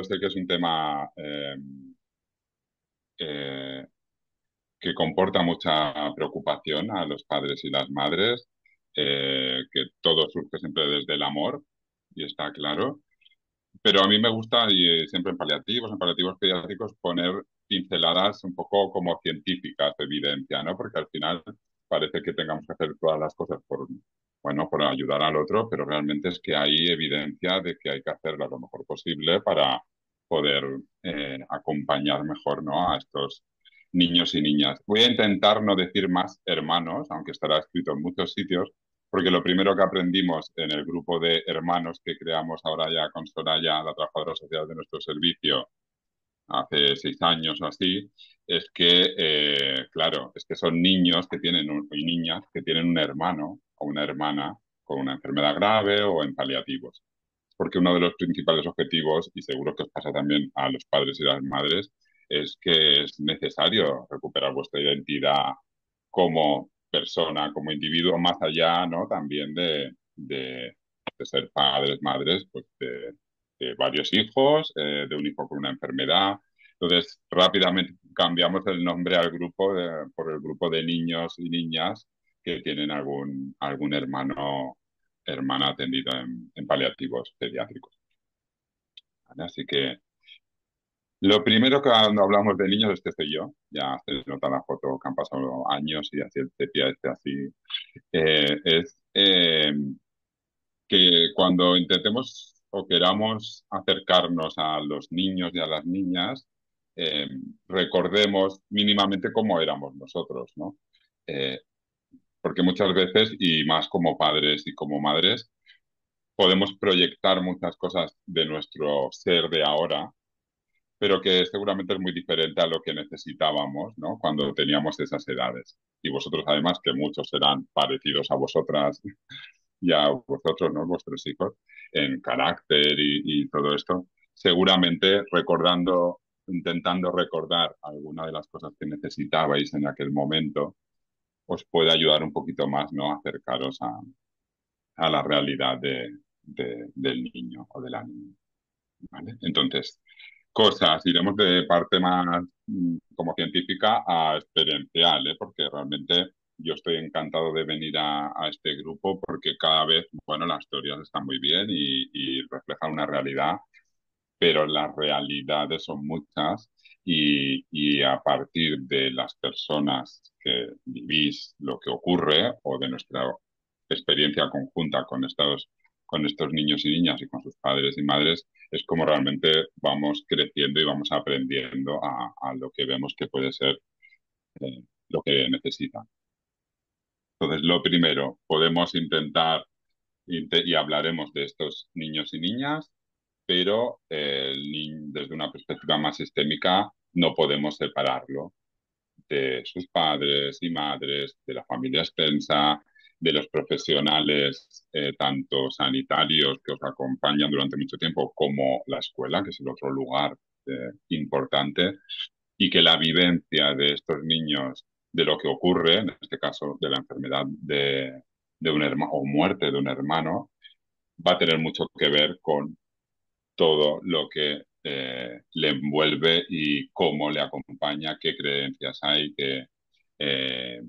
sé que es un tema eh, que comporta mucha preocupación a los padres y las madres, que todo surge siempre desde el amor, y está claro. Pero a mí me gusta, y siempre en paliativos pediátricos, poner pinceladas un poco como científicas de evidencia, ¿no? Porque al final parece que tengamos que hacer todas las cosas por, bueno, por ayudar al otro, pero realmente es que hay evidencia de que hay que hacerlo lo mejor posible para poder acompañar mejor, ¿no? A estos niños y niñas. Voy a intentar no decir más hermanos, aunque estará escrito en muchos sitios, porque lo primero que aprendimos en el grupo de hermanos que creamos ahora ya con Soraya, la trabajadora social de nuestro servicio, hace 6 años o así, es que, claro, es que son niños que tienen y niñas que tienen un hermano o una hermana con una enfermedad grave o en paliativos. Porque uno de los principales objetivos, y seguro que os pasa también a los padres y las madres, es que es necesario recuperar vuestra identidad como persona, como individuo, más allá, ¿no? También de ser padres, madres, pues de varios hijos, de un hijo con una enfermedad. Entonces, rápidamente cambiamos el nombre al grupo por el grupo de niños y niñas que tienen algún hermana atendido en paliativos pediátricos. ¿Vale? Así que lo primero que cuando hablamos de niños, este soy yo, ya se nota la foto que han pasado años y así el sepia este así, es que cuando intentemos o queramos acercarnos a los niños y a las niñas, eh, recordemos mínimamente cómo éramos nosotros, ¿no? Eh, Porque muchas veces, y más como padres y como madres, podemos proyectar muchas cosas de nuestro ser de ahora, pero que seguramente es muy diferente a lo que necesitábamos, ¿no? Cuando teníamos esas edades. Y vosotros, además, que muchos serán parecidos a vosotras y a vosotros, ¿no? Vuestros hijos, en carácter y todo esto, seguramente intentando recordar alguna de las cosas que necesitabais en aquel momento, os puede ayudar un poquito más, ¿no? A acercaros a la realidad del niño o de la niña. ¿Vale? Entonces, iremos de parte más como científica a experiencial, ¿eh? Porque realmente yo estoy encantado de venir a este grupo porque cada vez, bueno, las teorías están muy bien y reflejan una realidad, pero las realidades son muchas y a partir de las personas que vivís lo que ocurre o de nuestra experiencia conjunta con estos niños y niñas y con sus padres y madres, es como realmente vamos creciendo y vamos aprendiendo a lo que vemos que puede ser lo que necesitan. Entonces, lo primero, podemos intentar, y hablaremos de estos niños y niñas, pero desde una perspectiva más sistémica no podemos separarlo de sus padres y madres, de la familia extensa, de los profesionales, tanto sanitarios que os acompañan durante mucho tiempo, como la escuela, que es el otro lugar importante, y que la vivencia de estos niños, de lo que ocurre, en este caso de la enfermedad de un hermano o muerte de un hermano, va a tener mucho que ver con todo lo que le envuelve y cómo le acompaña, qué creencias hay, eh,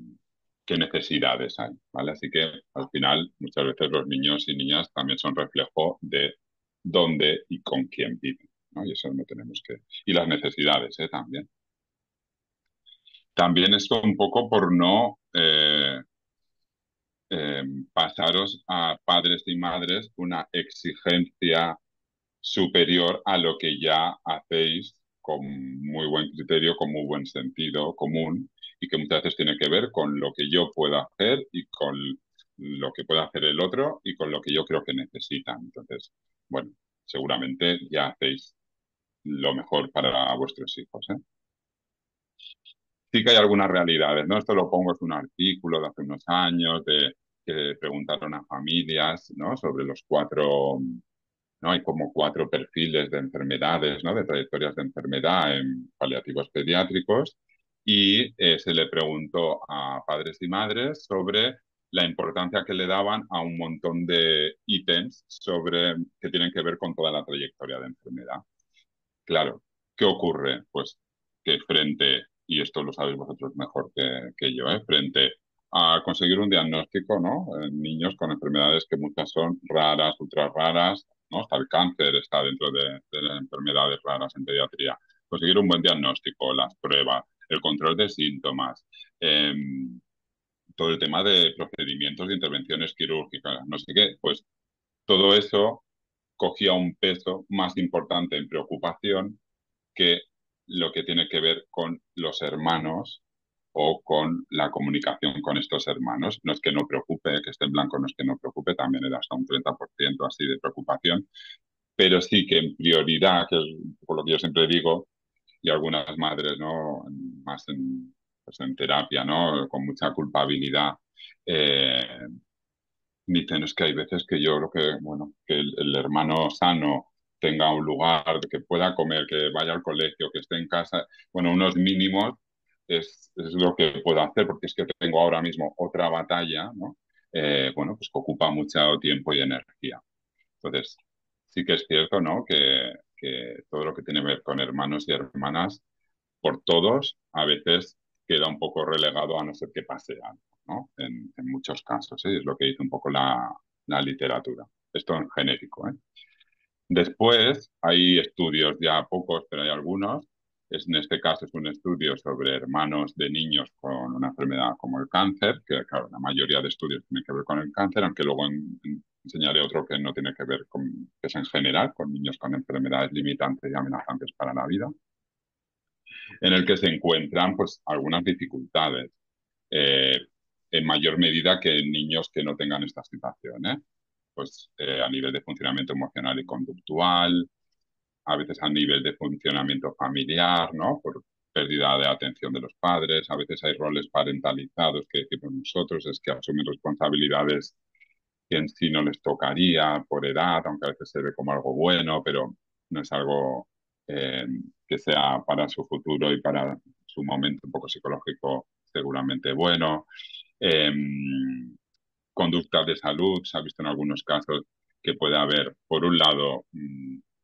qué necesidades hay, ¿vale? Así que al final muchas veces los niños y niñas también son reflejo de dónde y con quién viven, ¿no? Y eso no tenemos que... Y las necesidades, también. También esto un poco por no eh, pasaros a padres y madres una exigencia superior a lo que ya hacéis con muy buen criterio, con muy buen sentido común y que muchas veces tiene que ver con lo que yo puedo hacer y con lo que puede hacer el otro y con lo que yo creo que necesitan. Entonces, bueno, seguramente ya hacéis lo mejor para vuestros hijos, ¿eh? Sí que hay algunas realidades, ¿no? Esto lo pongo en un artículo de hace unos años que preguntaron a familias, ¿no? Sobre los cuatro, ¿no? Hay como cuatro perfiles de enfermedades, ¿no? De trayectorias de enfermedad en paliativos pediátricos y se le preguntó a padres y madres sobre la importancia que le daban a un montón de ítems que tienen que ver con toda la trayectoria de enfermedad. Claro, ¿qué ocurre? Pues que frente, y esto lo sabéis vosotros mejor que yo, frente a conseguir un diagnóstico, ¿no? En niños con enfermedades que muchas son raras, ultra raras, ¿no? Hasta el cáncer está dentro de las enfermedades raras en pediatría. Conseguir un buen diagnóstico, las pruebas, el control de síntomas, eh, todo el tema de procedimientos de intervenciones quirúrgicas, no sé qué, pues todo eso cogía un peso más importante en preocupación que lo que tiene que ver con los hermanos o con la comunicación con estos hermanos. No es que no preocupe, que esté en blanco, no es que no preocupe, también era hasta un 30% así de preocupación, pero sí que en prioridad, que es por lo que yo siempre digo, y algunas madres, ¿no? Más en, pues en terapia, ¿no? Con mucha culpabilidad. Eh, Dicen, es que hay veces que yo creo que, bueno, que el hermano sano tenga un lugar, que pueda comer, que vaya al colegio, que esté en casa, bueno, unos mínimos es lo que puedo hacer, porque es que tengo ahora mismo otra batalla, ¿no? Bueno, pues que ocupa mucho tiempo y energía. Entonces, sí que es cierto, ¿no? Que todo lo que tiene que ver con hermanos y hermanas, por todos, a veces queda un poco relegado a no ser que pase algo, ¿no? En muchos casos, ¿eh? Es lo que dice un poco la literatura. Esto en genérico, ¿eh? Después hay estudios, ya pocos, pero hay algunos. En este caso es un estudio sobre hermanos de niños con una enfermedad como el cáncer, que claro, la mayoría de estudios tienen que ver con el cáncer, aunque luego enseñaré otro que no tiene que ver con, que es en general, con niños con enfermedades limitantes y amenazantes para la vida, en el que se encuentran pues algunas dificultades, eh, en mayor medida que en niños que no tengan esta situación, ¿eh? Pues a nivel de funcionamiento emocional y conductual, a veces a nivel de funcionamiento familiar, ¿no? Por pérdida de atención de los padres, a veces hay roles parentalizados que decimos nosotros, es que asumen responsabilidades que en sí no les tocaría por edad, aunque a veces se ve como algo bueno, pero no es algo eh, que sea para su futuro y para su momento un poco psicológico seguramente bueno. Eh, Conductas de salud, se ha visto en algunos casos que puede haber, por un lado,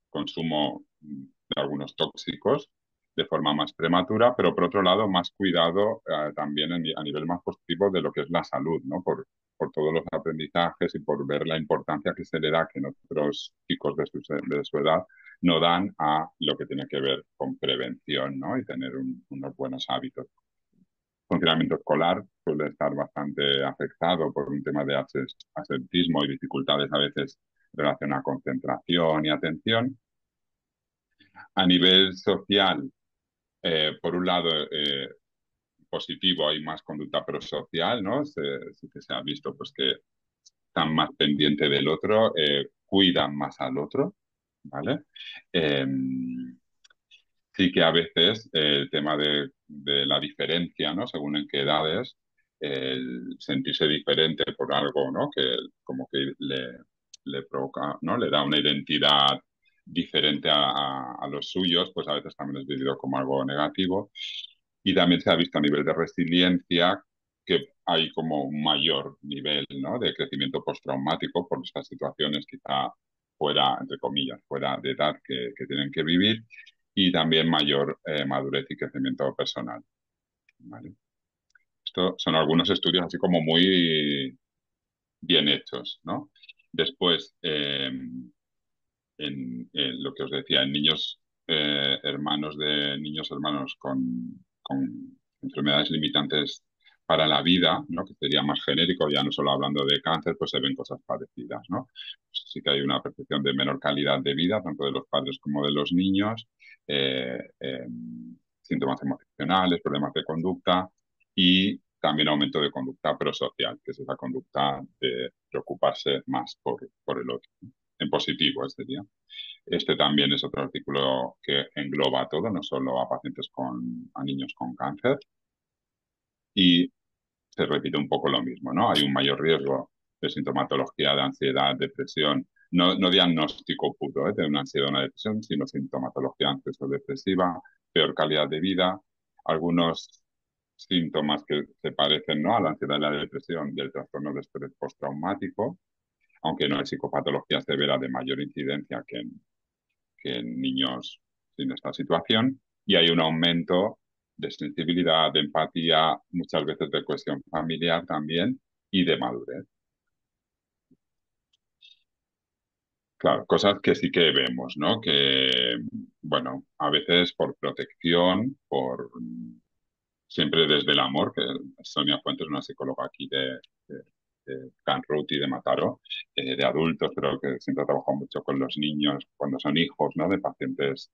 consumo de algunos tóxicos de forma más prematura, pero por otro lado, más cuidado también a nivel más positivo de lo que es la salud, ¿no? Por todos los aprendizajes y por ver la importancia que se le da que otros chicos de su edad no dan a lo que tiene que ver con prevención, ¿no? Y tener unos buenos hábitos. Funcionamiento escolar suele estar bastante afectado por un tema de absentismo y dificultades a veces relacionadas a concentración y atención. A nivel social, por un lado, positivo, hay más conducta prosocial, ¿no? Sí que se ha visto pues, que están más pendientes del otro, cuidan más al otro, ¿vale? Eh, Sí que a veces el tema de la diferencia, ¿no? Según en qué edades, el sentirse diferente por algo, ¿no? Que como que le provoca, ¿no? Le da una identidad diferente a los suyos, pues a veces también es vivido como algo negativo. Y también se ha visto a nivel de resiliencia que hay como un mayor nivel, ¿no? De crecimiento postraumático por estas situaciones quizá fuera, entre comillas, fuera de edad que tienen que vivir y también mayor madurez y crecimiento personal. ¿Vale? Estos son algunos estudios así como muy bien hechos, ¿no? Después, en lo que os decía, en niños hermanos de niños hermanos con enfermedades limitantes para la vida, ¿no? Que sería más genérico, ya no solo hablando de cáncer, pues se ven cosas parecidas, ¿no? Pues sí que hay una percepción de menor calidad de vida, tanto de los padres como de los niños, eh, eh, síntomas emocionales, problemas de conducta y también aumento de conducta prosocial, que es esa conducta de preocuparse más por el otro, ¿no? En positivo, sería. Este también es otro artículo que engloba todo, no solo a pacientes a niños con cáncer, y se repite un poco lo mismo, ¿no? Hay un mayor riesgo de sintomatología de ansiedad, depresión, no diagnóstico puro, de una ansiedad o una depresión, sino sintomatología ansioso-depresiva, peor calidad de vida, algunos síntomas que se parecen, ¿no? A la ansiedad y la depresión del trastorno de estrés postraumático, aunque no hay psicopatología severa de mayor incidencia que en niños sin esta situación y hay un aumento de sensibilidad, de empatía, muchas veces de cohesión familiar también y de madurez. Claro, cosas que sí que vemos, ¿no? Que, bueno, a veces por protección, por siempre desde el amor, que Sonia Fuentes, una psicóloga aquí de Can Ruti de Mataró, de adultos, pero que siempre ha trabajado mucho con los niños cuando son hijos, ¿no? De pacientes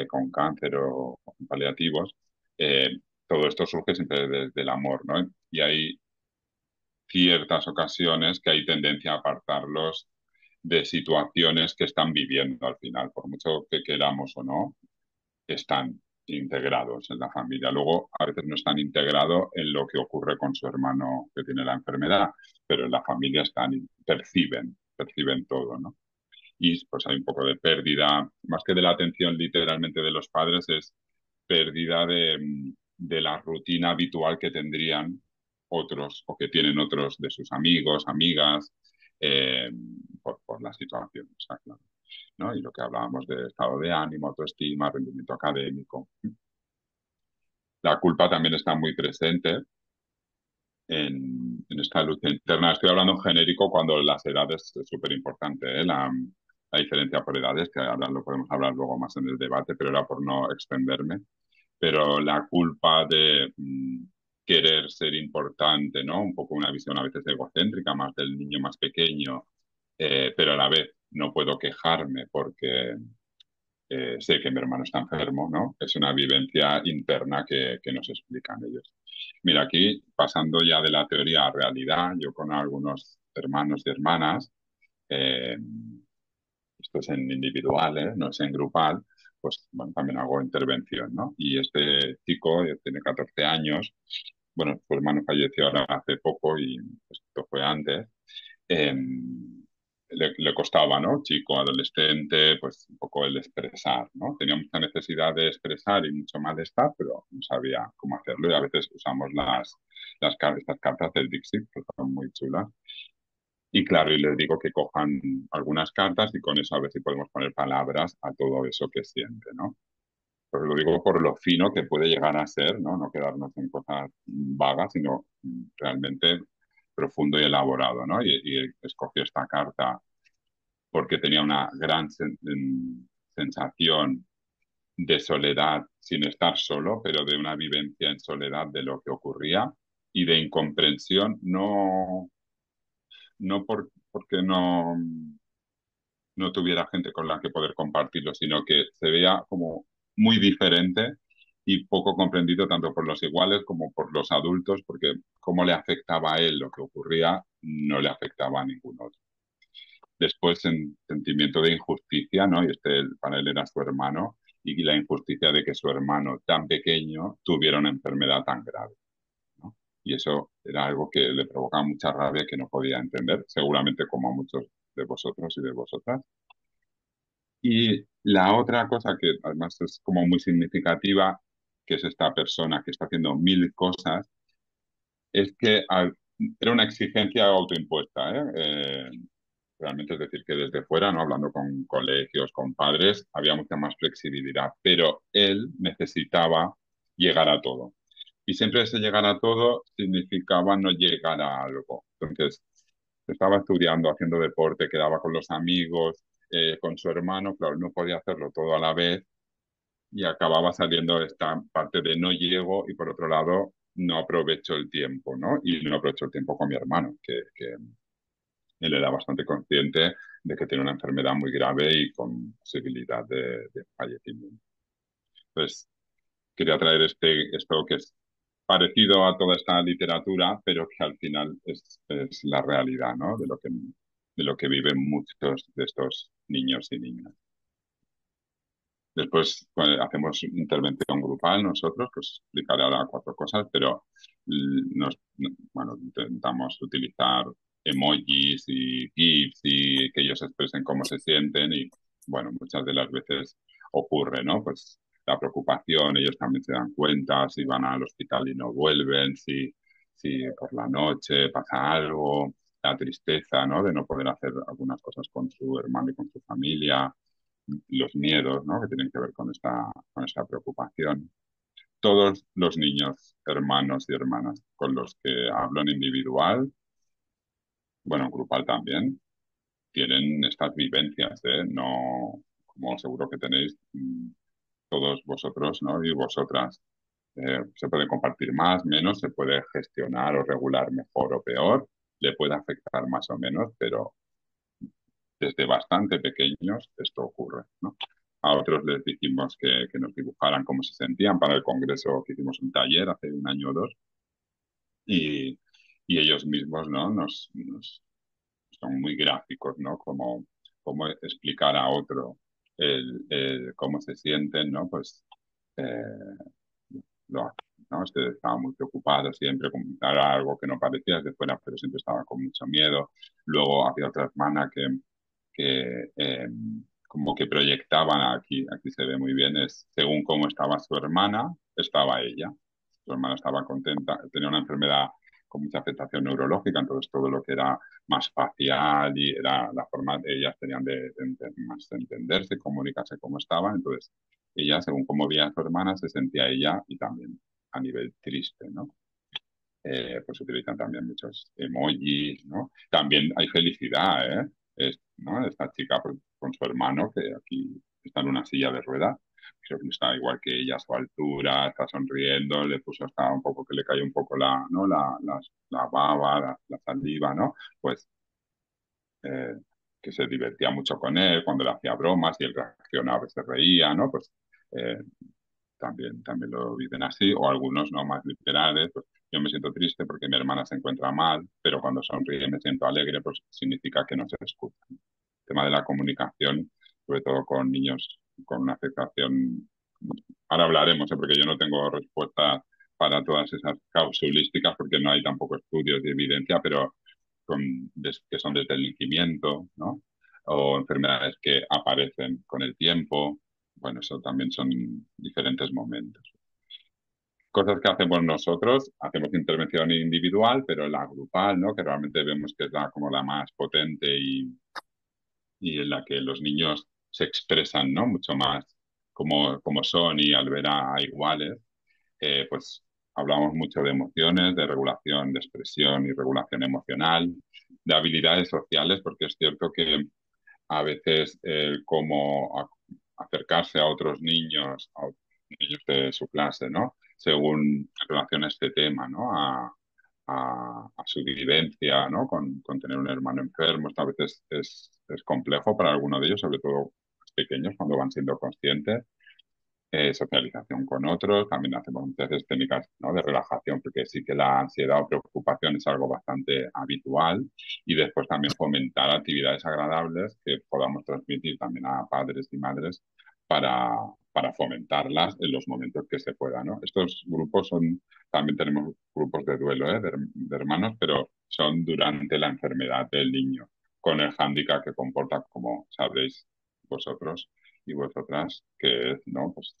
con cáncer o paliativos. Eh, Todo esto surge siempre desde el amor, ¿no? Y hay ciertas ocasiones que hay tendencia a apartarlos de situaciones que están viviendo al final, por mucho que queramos o no, están integrados en la familia. Luego, a veces no están integrados en lo que ocurre con su hermano que tiene la enfermedad, pero en la familia perciben todo, ¿no? Y pues hay un poco de pérdida, más que de la atención literalmente de los padres, es pérdida de la rutina habitual que tendrían otros o que tienen otros de sus amigos, amigas, eh, por la situación, está claro, ¿no? Y lo que hablábamos de estado de ánimo, autoestima, rendimiento académico. La culpa también está muy presente en esta lucha interna. Estoy hablando en genérico cuando las edades es súper importante, ¿eh? La diferencia por edades, que ahora lo podemos hablar luego más en el debate, pero era por no extenderme. Pero la culpa de querer ser importante, ¿no? Un poco una visión a veces egocéntrica, más del niño más pequeño, pero a la vez no puedo quejarme porque sé que mi hermano está enfermo, ¿no? Es una vivencia interna que nos explican ellos. Mira, aquí, pasando ya de la teoría a realidad, yo con algunos hermanos y hermanas, eh, esto es en individuales, no es en grupal, pues bueno, también hago intervención, ¿no? Y este chico tiene 14 años, bueno, su hermano falleció ahora hace poco y esto fue antes, eh, le costaba, ¿no? Chico, adolescente, pues un poco el expresar, ¿no? Tenía mucha necesidad de expresar y mucho malestar, pero no sabía cómo hacerlo y a veces usamos estas cartas del Dixit, que son muy chulas. Y claro, y les digo que cojan algunas cartas y con eso a ver si podemos poner palabras a todo eso que siente, ¿no? Pero lo digo por lo fino que puede llegar a ser, ¿no? No quedarnos en cosas vagas, sino realmente profundo y elaborado, ¿no? Y escogió esta carta porque tenía una gran sensación de soledad sin estar solo, pero de una vivencia en soledad de lo que ocurría y de incomprensión, no porque no tuviera gente con la que poder compartirlo, sino que se veía como muy diferente y poco comprendido tanto por los iguales como por los adultos, porque cómo le afectaba a él lo que ocurría, no le afectaba a ningún otro. Después, en sentimiento de injusticia, ¿no? Y para él era su hermano, y la injusticia de que su hermano tan pequeño tuviera una enfermedad tan grave, ¿no? Y eso era algo que le provocaba mucha rabia que no podía entender, seguramente como a muchos de vosotros y de vosotras. Y la otra cosa que además es como muy significativa, que es esta persona que está haciendo mil cosas, es que era una exigencia autoimpuesta, ¿eh? Realmente es decir, que desde fuera, ¿no? Hablando con colegios, con padres, había mucha más flexibilidad, pero él necesitaba llegar a todo. Y siempre ese llegar a todo significaba no llegar a algo. Entonces, estaba estudiando, haciendo deporte, quedaba con los amigos, con su hermano, claro, no podía hacerlo todo a la vez y acababa saliendo esta parte de no llego y por otro lado no aprovecho el tiempo, ¿no? Y no aprovecho el tiempo con mi hermano, que él era bastante consciente de que tiene una enfermedad muy grave y con posibilidad de fallecimiento. Entonces, quería traer esto que es parecido a toda esta literatura, pero que al final es la realidad, ¿no? De lo que viven muchos de estos niños y niñas. Después hacemos intervención grupal nosotros, que os explicaré ahora cuatro cosas, pero bueno, intentamos utilizar emojis y GIFs y que ellos expresen cómo se sienten y bueno, muchas de las veces ocurre, ¿no? Pues la preocupación, ellos también se dan cuenta si van al hospital y no vuelven, si por la noche pasa algo, la tristeza, ¿no? De no poder hacer algunas cosas con su hermano y con su familia los miedos, ¿no? Que tienen que ver con esta preocupación. Todos los niños, hermanos y hermanas con los que hablo en individual, bueno, en grupal también, tienen estas vivencias, ¿eh? No, como seguro que tenéis todos vosotros, ¿no? Y vosotras. Se puede compartir más, menos, se puede gestionar o regular mejor o peor, le puede afectar más o menos, pero desde bastante pequeños esto ocurre, ¿no? A otros les dijimos que nos dibujaran cómo se sentían para el congreso que hicimos un taller hace un año o dos y, y ellos mismos, ¿no? Son muy gráficos, ¿no? Cómo explicar a otro cómo se sienten, ¿no? Pues eh, lo hace, ¿no? Estaba muy preocupado siempre, comentar algo que no parecía desde fuera, pero siempre estaba con mucho miedo. Luego había otra hermana que como que proyectaban aquí se ve muy bien, es según cómo estaba su hermana, estaba ella. Su hermana estaba contenta, tenía una enfermedad con mucha afectación neurológica, entonces todo lo que era más facial y era la forma, ellas tenían más de entenderse, comunicarse cómo estaban, entonces ella, según cómo veía a su hermana, se sentía ella y también a nivel triste, ¿no? Pues se utilizan también muchos emojis, ¿no? También hay felicidad, ¿eh? ¿No? Esta chica con su hermano, que aquí está en una silla de ruedas, creo que está igual que ella a su altura, está sonriendo, le puso hasta un poco que le cayó un poco ¿no? la baba, la saliva, ¿no? Pues eh, que se divertía mucho con él cuando le hacía bromas y él reaccionaba y se reía, ¿no? Pues eh, también lo viven así, o algunos no más literales, pues yo me siento triste porque mi hermana se encuentra mal, pero cuando sonríe me siento alegre, pues significa que no se escucha. El tema de la comunicación, sobre todo con niños con una afectación, ahora hablaremos, ¿eh? Porque yo no tengo respuesta para todas esas causalísticas porque no hay tampoco estudios de evidencia, pero que son de nacimiento, ¿no? O enfermedades que aparecen con el tiempo. Bueno, eso también son diferentes momentos. Cosas que hacemos nosotros, hacemos intervención individual, pero la grupal, ¿no? Que realmente vemos que es como la más potente y en la que los niños se expresan, ¿no? Mucho más como son y al ver a iguales, pues hablamos mucho de emociones, de regulación de expresión y regulación emocional, de habilidades sociales, porque es cierto que a veces acercarse a otros niños, niños de su clase, ¿no? Según en relación a este tema, ¿no? A su vivencia, ¿no? Con tener un hermano enfermo. Esto a veces es complejo para alguno de ellos, sobre todo pequeños, cuando van siendo conscientes. Socialización con otros, también hacemos muchas veces técnicas, ¿no? De relajación, porque sí que la ansiedad o preocupación es algo bastante habitual y después también fomentar actividades agradables que podamos transmitir también a padres y madres para, para fomentarlas en los momentos que se pueda, ¿no? Estos grupos también tenemos grupos de duelo, ¿eh? De hermanos, pero son durante la enfermedad del niño, con el hándicap que comporta, como sabréis vosotros y vosotras, que es, ¿no? Pues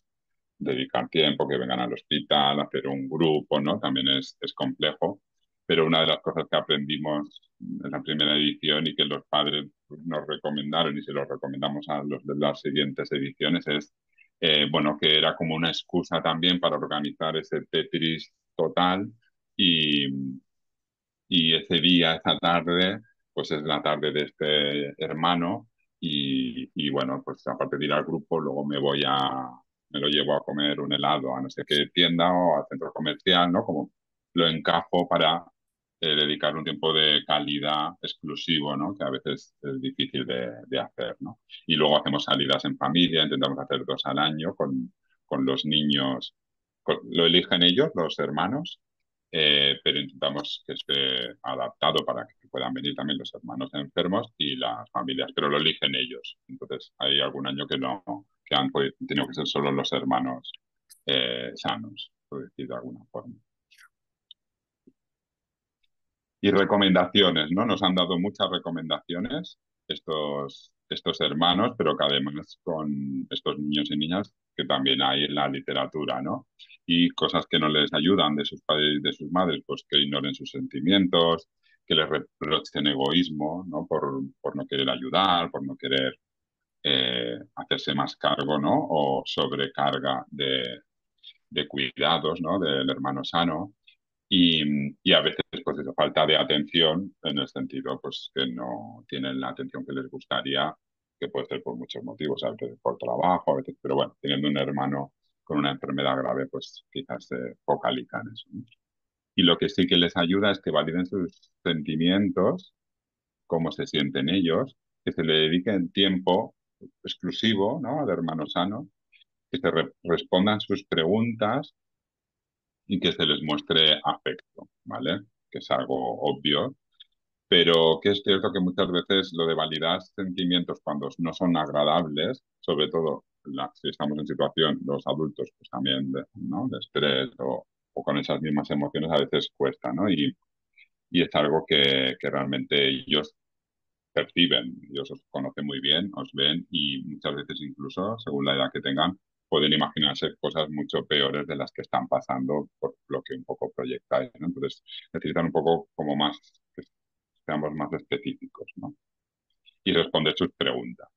dedicar tiempo, que vengan al hospital, hacer un grupo, ¿no? También es complejo, pero una de las cosas que aprendimos en la primera edición y que los padres nos recomendaron y se lo recomendamos a los de las siguientes ediciones es, bueno, que era como una excusa también para organizar ese Tetris total y, y ese día, esa tarde, pues es la tarde de este hermano y bueno, pues aparte de ir al grupo, luego me lo llevo a comer un helado a no sé qué tienda o al centro comercial, ¿no? Como lo encajo para dedicar un tiempo de calidad exclusivo, ¿no? Que a veces es difícil de hacer, ¿no? Y luego hacemos salidas en familia, intentamos hacer 2 al año con los niños, lo eligen ellos, los hermanos, pero intentamos que esté adaptado para que puedan venir también los hermanos enfermos y las familias, pero lo eligen ellos. Entonces, hay algún año que no, que han tenido que ser solo los hermanos sanos, por decir de alguna forma. Y recomendaciones, ¿no? Nos han dado muchas recomendaciones estos hermanos, pero que además con estos niños y niñas que también hay en la literatura, ¿no? Y cosas que no les ayudan de sus padres y de sus madres, pues que ignoren sus sentimientos, que les reprochen egoísmo, ¿no? Por no querer ayudar, por no querer hacerse más cargo, ¿no? O sobrecarga de cuidados, ¿no? Del hermano sano. Y a veces, pues, esa falta de atención en el sentido, pues, que no tienen la atención que les gustaría, que puede ser por muchos motivos, a veces por trabajo, a veces, pero bueno, teniendo un hermano con una enfermedad grave, pues quizás se focalizan en eso, ¿no? Y lo que sí que les ayuda es que validen sus sentimientos, cómo se sienten ellos, que se le dediquen tiempo exclusivo, ¿no? Al hermano sano, que se respondan sus preguntas y que se les muestre afecto, ¿vale? Que es algo obvio, pero que es cierto que muchas veces lo de validar sentimientos cuando no son agradables, sobre todo si estamos en situación, los adultos, pues también, ¿no? De estrés o con esas mismas emociones a veces cuesta, ¿no? Y es algo que realmente ellos perciben, ellos os conocen muy bien, os ven y muchas veces incluso, según la edad que tengan, pueden imaginarse cosas mucho peores de las que están pasando por lo que un poco proyectáis, ¿no? Entonces necesitan un poco como más, que seamos más específicos, ¿no? Y responder sus preguntas.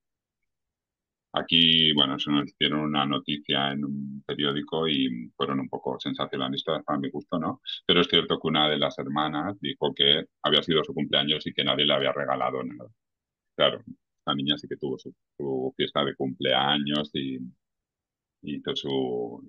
Aquí, bueno, eso nos hicieron una noticia en un periódico y fueron un poco sensacionalistas para mi gusto, ¿no? Pero es cierto que una de las hermanas dijo que había sido su cumpleaños y que nadie le había regalado nada. Claro, la niña sí que tuvo su fiesta de cumpleaños y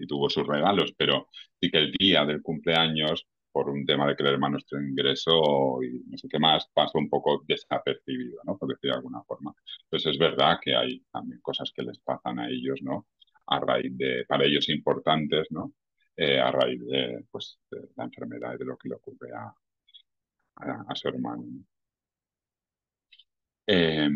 tuvo sus regalos, pero sí que el día del cumpleaños, por un tema de que el hermano nuestro ingresó y no sé qué más, pasó un poco desapercibido, ¿no? Por decir de alguna forma. Entonces es verdad que hay también cosas que les pasan a ellos, ¿no? A raíz de, para ellos importantes, ¿no? A raíz de, pues, de la enfermedad y de lo que le ocurre a su hermano, ¿no? Eh,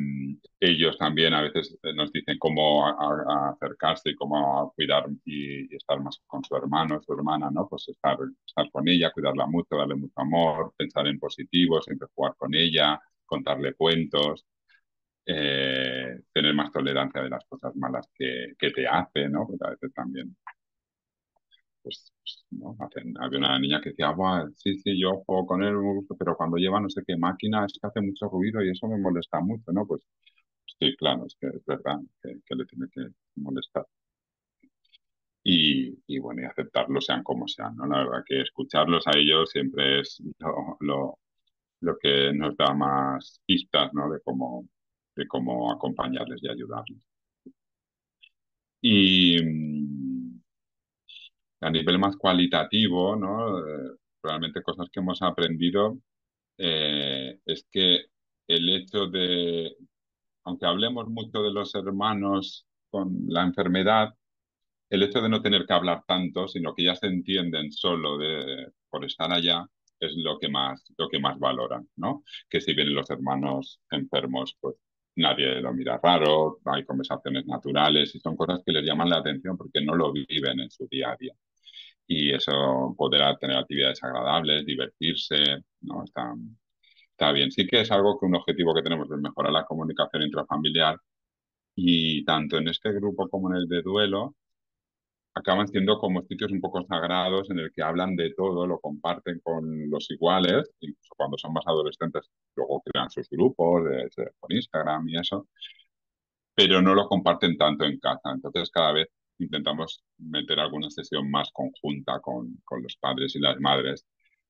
Ellos también a veces nos dicen cómo a acercarse y cómo a cuidar y estar más con su hermano, su hermana, ¿no? Pues estar con ella, cuidarla mucho, darle mucho amor, pensar en positivo, siempre jugar con ella, contarle cuentos, tener más tolerancia de las cosas malas que te hace, ¿no? Porque a veces también pues, ¿no? Había una niña que decía, "Buah, sí, sí, yo juego con él, me gusta, pero cuando lleva no sé qué máquina es que hace mucho ruido y eso me molesta mucho, ¿no? Pues sí, claro, es que es verdad que le tiene que molestar. Y bueno, y aceptarlos sean como sean, ¿no? La verdad que escucharlos a ellos siempre es lo que nos da más pistas, ¿no? De cómo acompañarles y ayudarles. Y a nivel más cualitativo, ¿no? Realmente cosas que hemos aprendido es que el hecho de, aunque hablemos mucho de los hermanos con la enfermedad, el hecho de no tener que hablar tanto, sino que ya se entienden solo por estar allá, es lo que más valoran, ¿no? Que si vienen los hermanos enfermos, pues nadie lo mira raro, hay conversaciones naturales y son cosas que les llaman la atención porque no lo viven en su día a día. Y eso, poder tener actividades agradables, divertirse, ¿no? Está bien. Sí que es algo que un objetivo que tenemos es mejorar la comunicación intrafamiliar y tanto en este grupo como en el de duelo acaban siendo como sitios un poco sagrados en el que hablan de todo, lo comparten con los iguales, incluso cuando son más adolescentes, luego crean sus grupos por Instagram y eso, pero no lo comparten tanto en casa. Entonces cada vez intentamos meter alguna sesión más conjunta con los padres y las madres,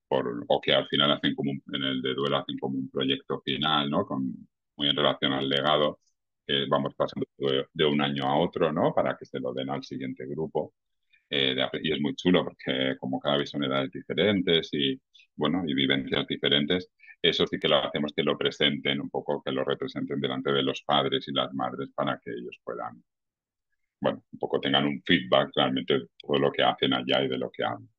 o que al final hacen como en el de duelo hacen como un proyecto final, ¿no? Muy en relación al legado, que vamos pasando de un año a otro, ¿no? Para que se lo den al siguiente grupo. Y es muy chulo porque como cada vez son edades diferentes y, bueno, y vivencias diferentes, eso sí que lo hacemos que lo presenten un poco, que lo representen delante de los padres y las madres para que ellos puedan, bueno, un poco tengan un feedback realmente de todo lo que hacen allá y de lo que hablan.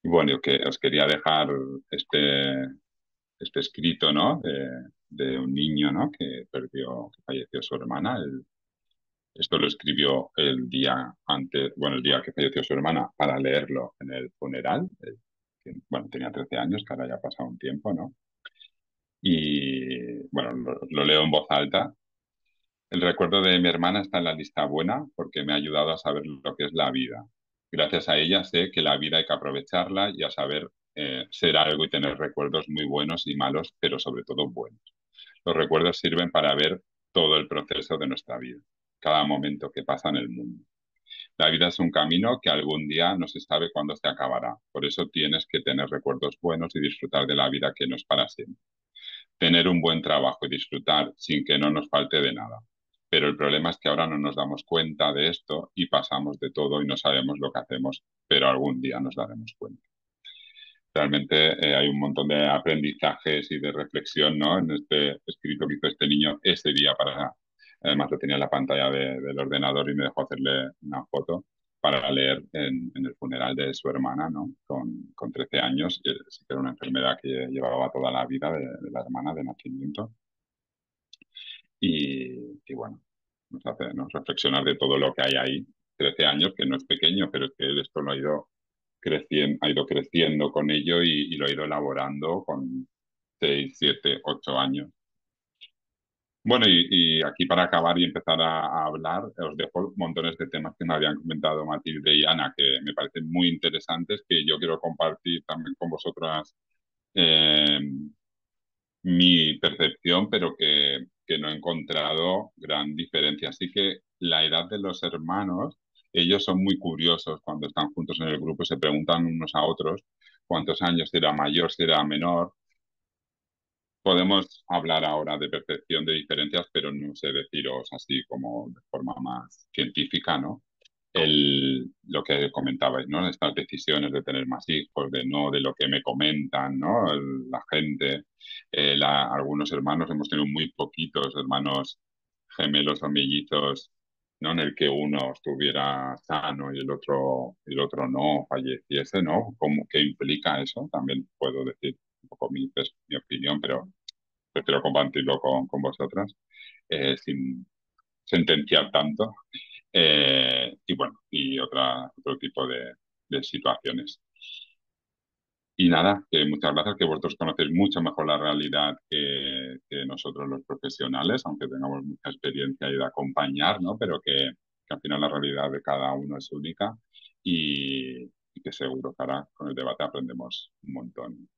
Y bueno, yo que os quería dejar este escrito, ¿no? De un niño, ¿no? Que falleció su hermana. Esto lo escribió el día antes, bueno, el día que falleció su hermana para leerlo en el funeral. Bueno, tenía 13 años, que ahora ya ha pasado un tiempo, ¿no? Y bueno, lo leo en voz alta. El recuerdo de mi hermana está en la lista buena porque me ha ayudado a saber lo que es la vida. Gracias a ella sé que la vida hay que aprovecharla y a saber ser algo y tener recuerdos muy buenos y malos, pero sobre todo buenos. Los recuerdos sirven para ver todo el proceso de nuestra vida, cada momento que pasa en el mundo. La vida es un camino que algún día no se sabe cuándo se acabará. Por eso tienes que tener recuerdos buenos y disfrutar de la vida que no es para siempre. Tener un buen trabajo y disfrutar sin que no nos falte de nada. Pero el problema es que ahora no nos damos cuenta de esto y pasamos de todo y no sabemos lo que hacemos, pero algún día nos daremos cuenta. Realmente hay un montón de aprendizajes y de reflexión, ¿no? En este escrito que hizo este niño ese día para, además lo tenía en la pantalla del ordenador y me dejó hacerle una foto para leer en el funeral de su hermana, ¿no? Con 13 años, que sí que era una enfermedad que llevaba toda la vida de la hermana de nacimiento. Y bueno, nos hace, ¿no? Reflexionar de todo lo que hay ahí. 13 años, que no es pequeño, pero es que él esto lo ha ido creciendo con ello y lo ha ido elaborando con 6, 7, 8 años. Bueno, y aquí para acabar y empezar a hablar, os dejo montones de temas que me habían comentado Matilde y Ana, que me parecen muy interesantes, que yo quiero compartir también con vosotras eh, mi percepción, pero que no he encontrado gran diferencia. Así que la edad de los hermanos, ellos son muy curiosos cuando están juntos en el grupo, se preguntan unos a otros cuántos años, si era mayor, si era menor. Podemos hablar ahora de percepción de diferencias, pero no sé deciros así como de forma más científica, ¿no? Lo que comentabais, ¿no? Estas decisiones de tener más hijos, de no, de lo que me comentan, ¿no? La gente, algunos hermanos, hemos tenido muy poquitos hermanos gemelos o mellizos, ¿no? En el que uno estuviera sano y el otro no, falleciese, ¿no? ¿Cómo, qué implica eso? También puedo decir un poco mi opinión, pero prefiero compartirlo con vosotras, sin sentenciar tanto. Y bueno, y otro tipo de situaciones. Y nada, que muchas gracias, que vosotros conocéis mucho mejor la realidad que nosotros los profesionales, aunque tengamos mucha experiencia y de acompañar, ¿no? Pero que al final la realidad de cada uno es única y que seguro que ahora con el debate aprendemos un montón.